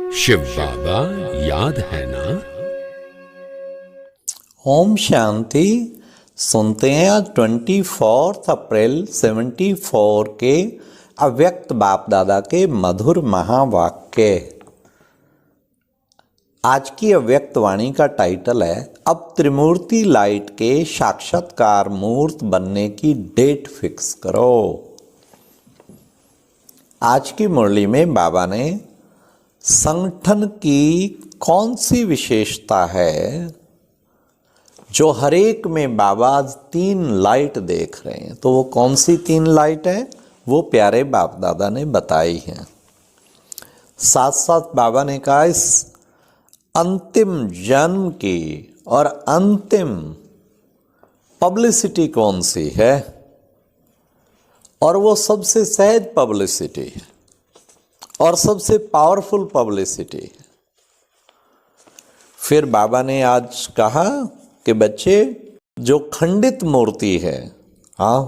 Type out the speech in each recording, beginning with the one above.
शिव बाबा याद है ना। ओम शांति। सुनते हैं आज 24 अप्रैल 74 के अव्यक्त बाप दादा के मधुर महावाक्य। आज की अव्यक्त वाणी का टाइटल है अब त्रिमूर्ति लाइट के साक्षात्कार मूर्त बनने की डेट फिक्स करो। आज की मुरली में बाबा ने संगठन की कौन सी विशेषता है जो हर एक में बाबा 3 लाइट देख रहे हैं, तो वो कौन सी 3 लाइट है वो प्यारे बाप दादा ने बताई हैं। साथ साथ बाबा ने कहा इस अंतिम जन्म की और अंतिम पब्लिसिटी कौन सी है, और वो सबसे सहज पब्लिसिटी है और सबसे पावरफुल पब्लिसिटी है। फिर बाबा ने आज कहा कि बच्चे जो खंडित मूर्ति है, हाँ,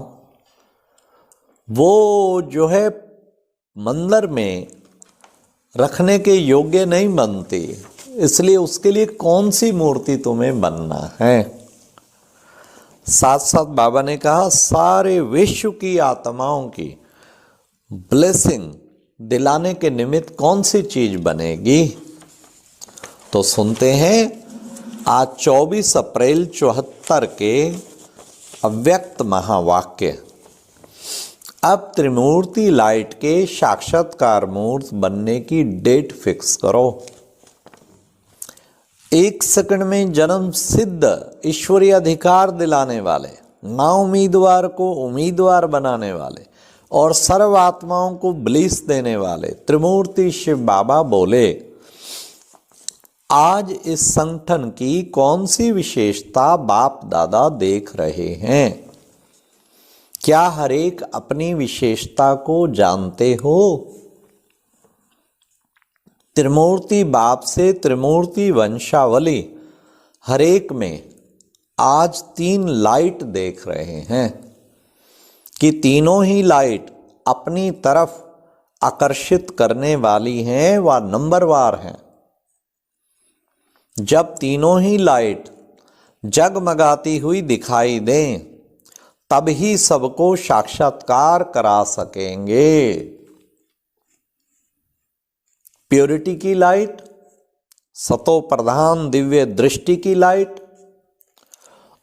वो जो है मंदिर में रखने के योग्य नहीं बनती, इसलिए उसके लिए कौन सी मूर्ति तुम्हें बनना है। साथ साथ बाबा ने कहा सारे विश्व की आत्माओं की ब्लेसिंग दिलाने के निमित्त कौन सी चीज बनेगी। तो सुनते हैं आज 24 अप्रैल 74 के अव्यक्त महावाक्य। अब त्रिमूर्ति लाइट के साक्षात्कार मूर्त बनने की डेट फिक्स करो। 1 सेकंड में जन्म सिद्ध ईश्वरीय अधिकार दिलाने वाले, ना उम्मीदवार को उम्मीदवार बनाने वाले और सर्व आत्माओं को ब्लिस देने वाले त्रिमूर्ति शिव बाबा बोले आज इस संगठन की कौन सी विशेषता बाप दादा देख रहे हैं। क्या हर एक अपनी विशेषता को जानते हो। त्रिमूर्ति बाप से त्रिमूर्ति वंशावली हर एक में आज 3 लाइट देख रहे हैं कि तीनों ही लाइट अपनी तरफ आकर्षित करने वाली हैं व नंबरवार हैं। जब तीनों ही लाइट जगमगाती हुई दिखाई दें तब ही सबको साक्षात्कार करा सकेंगे। प्योरिटी की लाइट, सतो प्रधान दिव्य दृष्टि की लाइट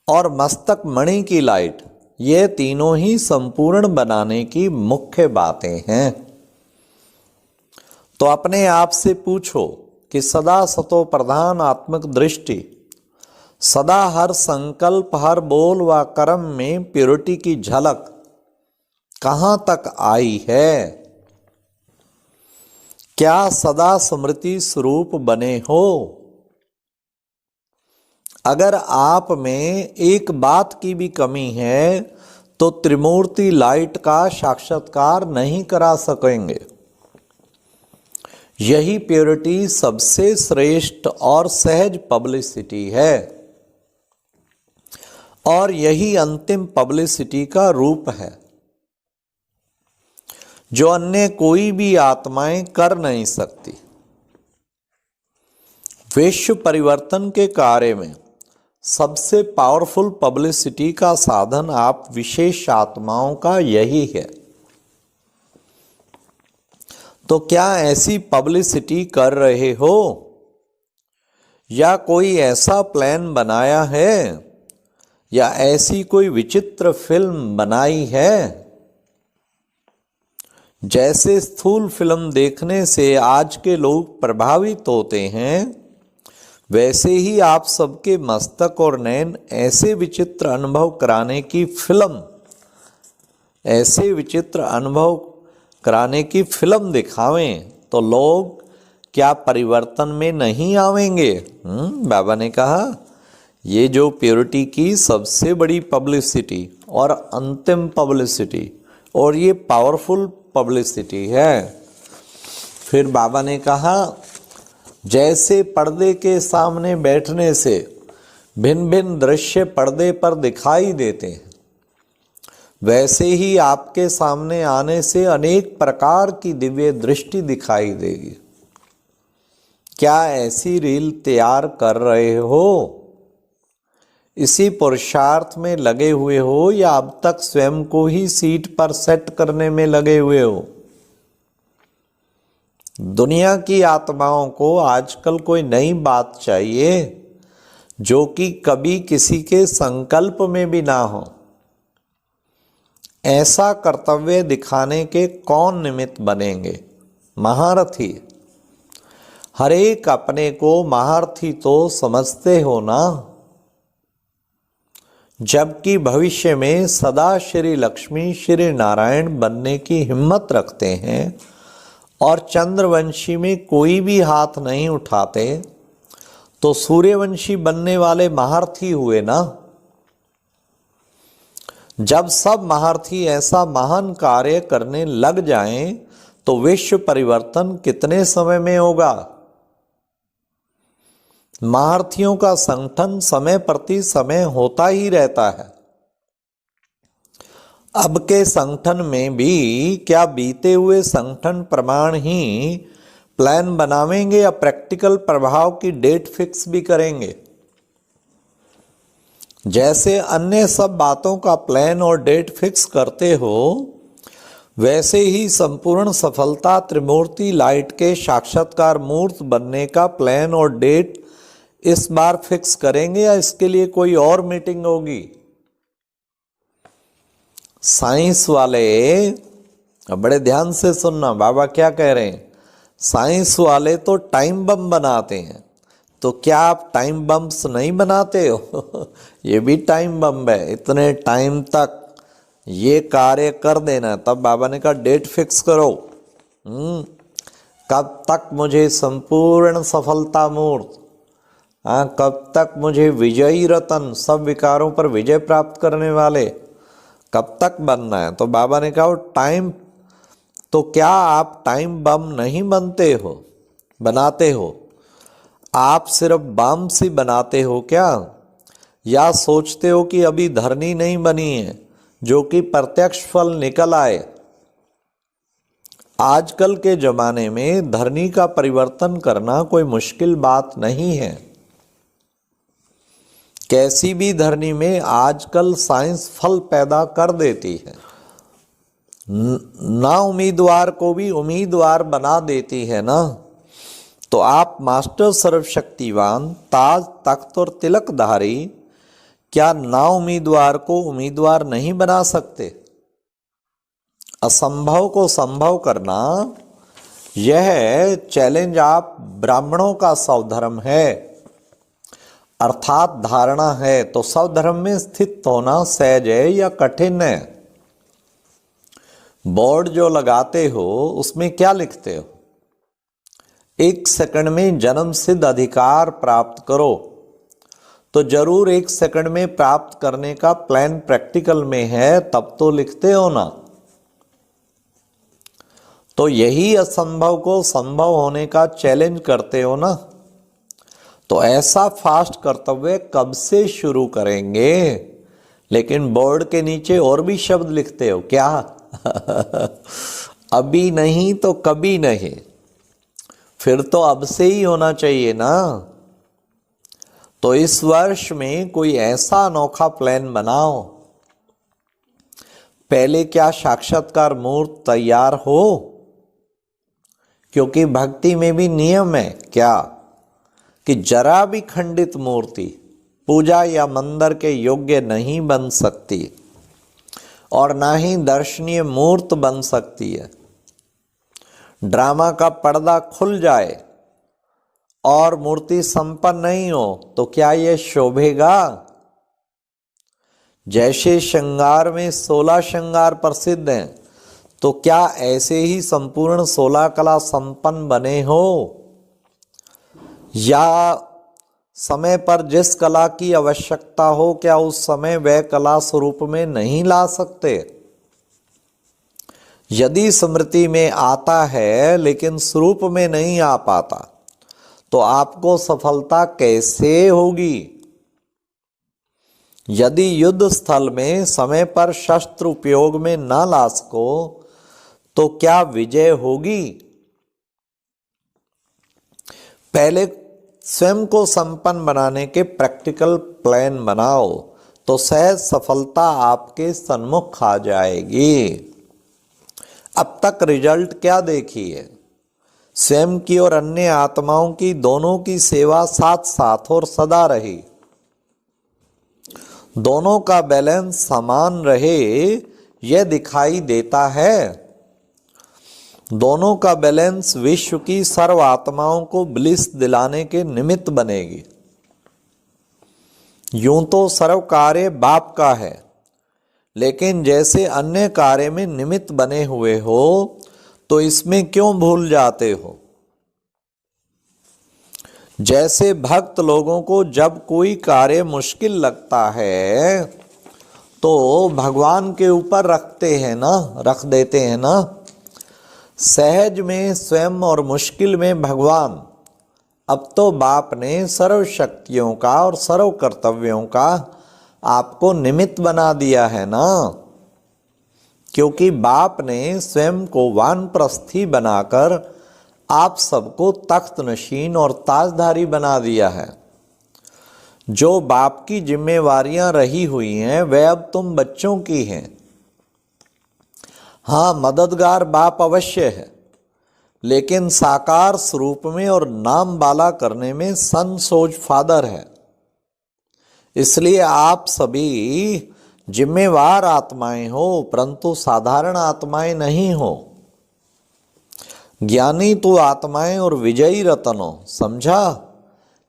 और मस्तक मणि की लाइट, ये तीनों ही संपूर्ण बनाने की मुख्य बातें हैं। तो अपने आप से पूछो कि सदा सतो प्रधान आत्मिक दृष्टि, सदा हर संकल्प हर बोल व कर्म में प्योरिटी की झलक कहां तक आई है। क्या सदा स्मृति स्वरूप बने हो। अगर आप में एक बात की भी कमी है तो त्रिमूर्ति लाइट का साक्षात्कार नहीं करा सकेंगे। यही प्योरिटी सबसे श्रेष्ठ और सहज पब्लिसिटी है और यही अंतिम पब्लिसिटी का रूप है जो अन्य कोई भी आत्माएं कर नहीं सकती। विश्व परिवर्तन के कार्य में सबसे पावरफुल पब्लिसिटी का साधन आप विशेष आत्माओं का यही है। तो क्या ऐसी पब्लिसिटी कर रहे हो या कोई ऐसा प्लान बनाया है या ऐसी कोई विचित्र फिल्म बनाई है। जैसे स्थूल फिल्म देखने से आज के लोग प्रभावित होते हैं, वैसे ही आप सबके मस्तक और नैन ऐसे विचित्र अनुभव कराने की फिल्म, ऐसे विचित्र अनुभव कराने की फिल्म दिखावें तो लोग क्या परिवर्तन में नहीं आवेंगे। बाबा ने कहा ये जो प्योरिटी की सबसे बड़ी पब्लिसिटी और अंतिम पब्लिसिटी और ये पावरफुल पब्लिसिटी है। फिर बाबा ने कहा जैसे पर्दे के सामने बैठने से भिन्न भिन्न दृश्य पर्दे पर दिखाई देते हैं, वैसे ही आपके सामने आने से अनेक प्रकार की दिव्य दृष्टि दिखाई देगी। क्या ऐसी रील तैयार कर रहे हो? इसी पुरुषार्थ में लगे हुए हो या अब तक स्वयं को ही सीट पर सेट करने में लगे हुए हो? दुनिया की आत्माओं को आजकल कोई नई बात चाहिए जो कि कभी किसी के संकल्प में भी ना हो। ऐसा कर्तव्य दिखाने के कौन निमित्त बनेंगे? महारथी। हर एक अपने को महारथी तो समझते हो ना, जबकि भविष्य में सदा श्री लक्ष्मी श्री नारायण बनने की हिम्मत रखते हैं और चंद्रवंशी में कोई भी हाथ नहीं उठाते, तो सूर्यवंशी बनने वाले महारथी हुए ना। जब सब महारथी ऐसा महान कार्य करने लग जाएं, तो विश्व परिवर्तन कितने समय में होगा? महारथियों का संगठन समय प्रति समय होता ही रहता है। अब के संगठन में भी क्या बीते हुए संगठन प्रमाण ही प्लान बनावेंगे या प्रैक्टिकल प्रभाव की डेट फिक्स भी करेंगे? जैसे अन्य सब बातों का प्लान और डेट फिक्स करते हो, वैसे ही संपूर्ण सफलता त्रिमूर्ति लाइट के साक्षात्कार मूर्त बनने का प्लान और डेट इस बार फिक्स करेंगे या इसके लिए कोई और मीटिंग होगी? साइंस वाले बड़े ध्यान से सुनना, बाबा क्या कह रहे हैं। साइंस वाले तो टाइम बम बनाते हैं, तो क्या आप टाइम बम्स नहीं बनाते हो? ये भी टाइम बम है। इतने टाइम तक ये कार्य कर देना। तब बाबा ने कहा डेट फिक्स करो, कब तक मुझे संपूर्ण सफलता मूर्त, कब तक मुझे विजयी रतन, सब विकारों पर विजय प्राप्त करने वाले कब तक बनना है? तो बाबा ने कहा टाइम, तो क्या आप टाइम बम नहीं बनाते हो? आप सिर्फ बम ही बनाते हो क्या? या सोचते हो कि अभी धरनी नहीं बनी है जो कि प्रत्यक्ष फल निकल आए? आजकल के जमाने में धरनी का परिवर्तन करना कोई मुश्किल बात नहीं है। कैसी भी धरनी में आजकल साइंस फल पैदा कर देती है, ना उम्मीदवार को भी उम्मीदवार बना देती है ना। तो आप मास्टर सर्वशक्तिवान ताज तख्त और तिलकधारी क्या ना उम्मीदवार को उम्मीदवार नहीं बना सकते? असंभव को संभव करना, यह चैलेंज आप ब्राह्मणों का स्वधर्म है, अर्थात धारणा है। तो स्वधर्म में स्थित होना सहज है या कठिन है? बोर्ड जो लगाते हो उसमें क्या लिखते हो? 1 सेकंड में जन्म सिद्ध अधिकार प्राप्त करो। तो जरूर 1 सेकंड में प्राप्त करने का प्लान प्रैक्टिकल में है, तब तो लिखते हो ना। तो यही असंभव को संभव होने का चैलेंज करते हो ना। तो ऐसा फास्ट कर्तव्य कब से शुरू करेंगे? लेकिन बोर्ड के नीचे और भी शब्द लिखते हो क्या? अभी नहीं तो कभी नहीं। फिर तो अब से ही होना चाहिए ना। तो इस वर्ष में कोई ऐसा अनोखा प्लान बनाओ। पहले क्या साक्षात्कार मूर्त तैयार हो? क्योंकि भक्ति में भी नियम है क्या कि जरा भी खंडित मूर्ति पूजा या मंदिर के योग्य नहीं बन सकती और ना ही दर्शनीय मूर्त बन सकती है। ड्रामा का पर्दा खुल जाए और मूर्ति संपन्न नहीं हो तो क्या यह शोभेगा? जैसे श्रृंगार में 16 श्रृंगार प्रसिद्ध हैं, तो क्या ऐसे ही संपूर्ण 16 कला संपन्न बने हो? या समय पर जिस कला की आवश्यकता हो, क्या उस समय वह कला स्वरूप में नहीं ला सकते? यदि स्मृति में आता है लेकिन स्वरूप में नहीं आ पाता, तो आपको सफलता कैसे होगी? यदि युद्ध स्थल में समय पर शस्त्र उपयोग में न ला सको, तो क्या विजय होगी? पहले स्वयं को संपन्न बनाने के प्रैक्टिकल प्लान बनाओ तो सहज सफलता आपके सन्मुख आ जाएगी। अब तक रिजल्ट क्या देखी है? स्वयं की और अन्य आत्माओं की दोनों की सेवा साथ साथ और सदा रही, दोनों का बैलेंस समान रहे, यह दिखाई देता है। दोनों का बैलेंस विश्व की सर्व आत्माओं को ब्लिस दिलाने के निमित्त बनेगी। यूं तो सर्व कार्य बाप का है, लेकिन जैसे अन्य कार्य में निमित्त बने हुए हो तो इसमें क्यों भूल जाते हो? जैसे भक्त लोगों को जब कोई कार्य मुश्किल लगता है तो भगवान के ऊपर रख देते हैं ना। सहज में स्वयं और मुश्किल में भगवान। अब तो बाप ने सर्व शक्तियों का और सर्व कर्तव्यों का आपको निमित्त बना दिया है ना, क्योंकि बाप ने स्वयं को वानप्रस्थी बनाकर आप सबको तख्त नशीन और ताजधारी बना दिया है। जो बाप की जिम्मेवारियां रही हुई हैं वह अब तुम बच्चों की हैं। हाँ, मददगार बाप अवश्य है, लेकिन साकार स्वरूप में और नाम बाला करने में सन सोज फादर है। इसलिए आप सभी जिम्मेवार आत्माएं हो, परंतु साधारण आत्माएं नहीं हो। ज्ञानी तो आत्माएं और विजयी रतन हो, समझा?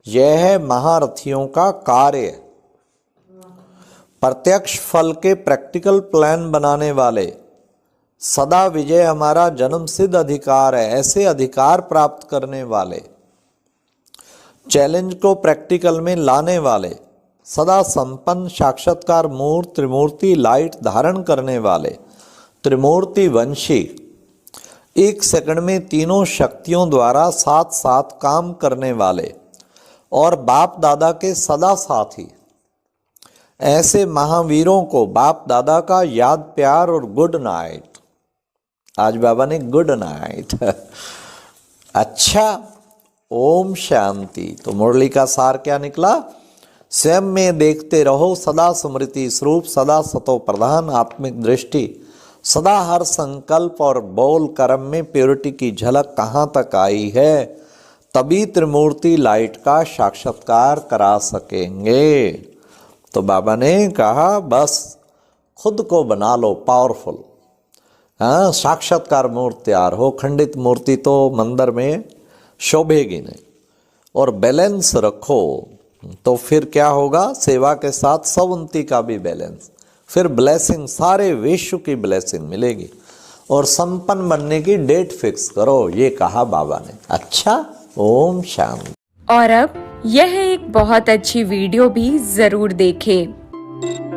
यह है महारथियों का कार्य। प्रत्यक्ष फल के प्रैक्टिकल प्लान बनाने वाले। सदा विजय हमारा जन्म सिद्ध अधिकार है, ऐसे अधिकार प्राप्त करने वाले, चैलेंज को प्रैक्टिकल में लाने वाले, सदा संपन्न साक्षात्कार मूर्त त्रिमूर्ति लाइट धारण करने वाले, त्रिमूर्ति वंशी, एक सेकंड में तीनों शक्तियों द्वारा साथ साथ काम करने वाले और बाप दादा के सदा साथी। ऐसे महावीरों को बाप दादा का याद प्यार और गुड नाइट। आज बाबा ने गुड नाइट। अच्छा, ओम शांति। तो मुरली का सार क्या निकला? स्वयं में देखते रहो सदा स्मृति स्वरूप, सदा सतो प्रधान आत्मिक दृष्टि, सदा हर संकल्प और बोल कर्म में प्योरिटी की झलक कहाँ तक आई है, तभी त्रिमूर्ति लाइट का साक्षात्कार करा सकेंगे। तो बाबा ने कहा बस खुद को बना लो पावरफुल। हाँ, साक्षात्कार मूर्ति तैयार हो। खंडित मूर्ति तो मंदिर में शोभेगी नहीं। और बैलेंस रखो तो फिर क्या होगा? सेवा के साथ सवंती का भी बैलेंस, फिर ब्लेसिंग, सारे विश्व की ब्लेसिंग मिलेगी। और संपन्न बनने की डेट फिक्स करो, ये कहा बाबा ने। अच्छा, ओम शांति। और अब यह एक बहुत अच्छी वीडियो भी जरूर देखें।